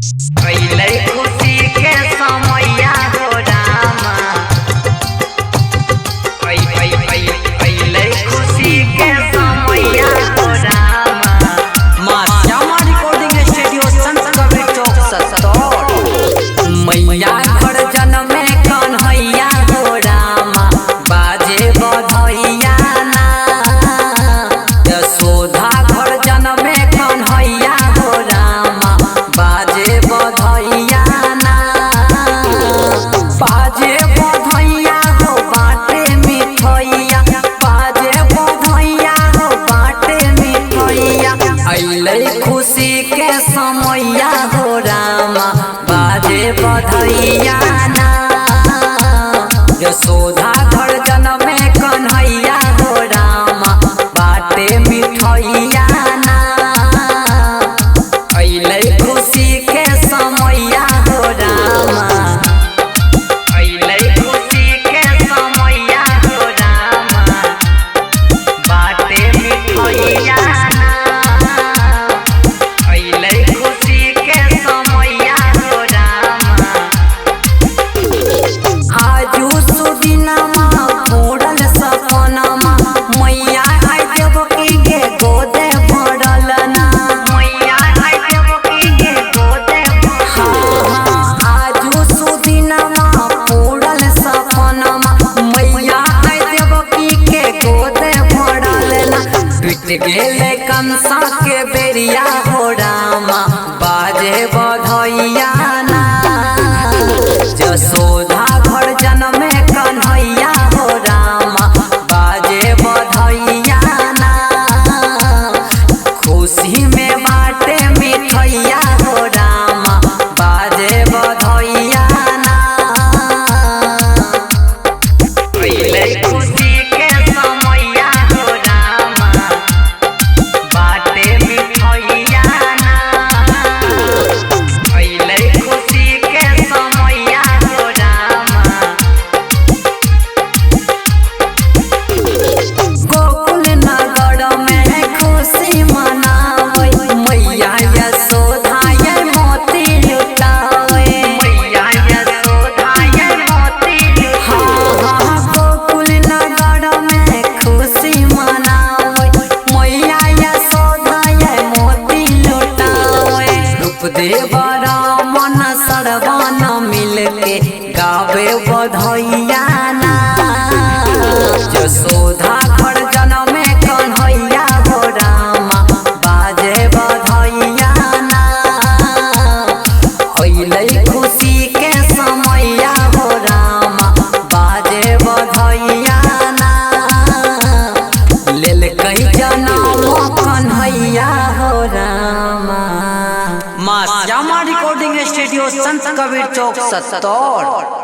पहले खुशी के समैया हो रामा, पहले खुशी के समैया हो रामा। माँ श्यामा रिकॉर्डिंग स्टूडियो संत कबीर चौक सत्तर। मैया घर जन्मे कन्हैया हो रामा, बाजे बधैया ना। यशोदा घर जन्मे कन्हैया हो रामा, बाजे बधैया ना। बाजे बधैया हो बाटे मिठैया, बाजे बधैया हो बाटे मिठैया। अइलै खुशी के समैया हो रामा, बाजे बधैया ना। यशोदा घर जन्मे कन्हैया हो रामा, बाटे मिठैया ना। अइलै खुशी के समैया हो रामा, अइलै खुशी के समैया हो रामा, बाटे मिठैया ना। अइलै खुशी के समैया हो रामा। आजू सुदिनमा फोड़ल सपनमा, मैया आई देवकी के गोदे भरल ना। मैया आई देवकी के गोदे आजू सुदिनमा फोड़ल सपनमा, मैया आई देवकी के गोदे भरल ना। टूट गेले कंसा के बेरिया हो रामा, बाजे बधैया ना। यशोदा घर जन्मे कन्हैया हो रामा, बाजे बधैया ना। खुशी में बाटे मिठैया हो रामा, बाजे बधैया ना। पहले खुशी के समैया हो रामा, बाटे मिठैया ना। पहले खुशी के समैया हो रामा। गोकुल नगर में खुशी मनावे, मैया यशोदा ये मोती लुटावे। मैया यशोदा ये मोती लुटावे। गोकुल नगर में खुशी मनावे, मैया यशोदा ये मोती लुटावे। रूपदेव रामन सरवन मिलके गावे बधैया ना। यशोदा घर जन्मे कन्हैया हो रामा, बाजे बधैया ना। अइलै खुशी के समैया हो रामा, बाजे बधैया ना। लेलकै जनम कन्हैया हो रामा। माँ श्यामा रिकॉर्डिंग स्टूडियो संत कबीर चौक सत्तर।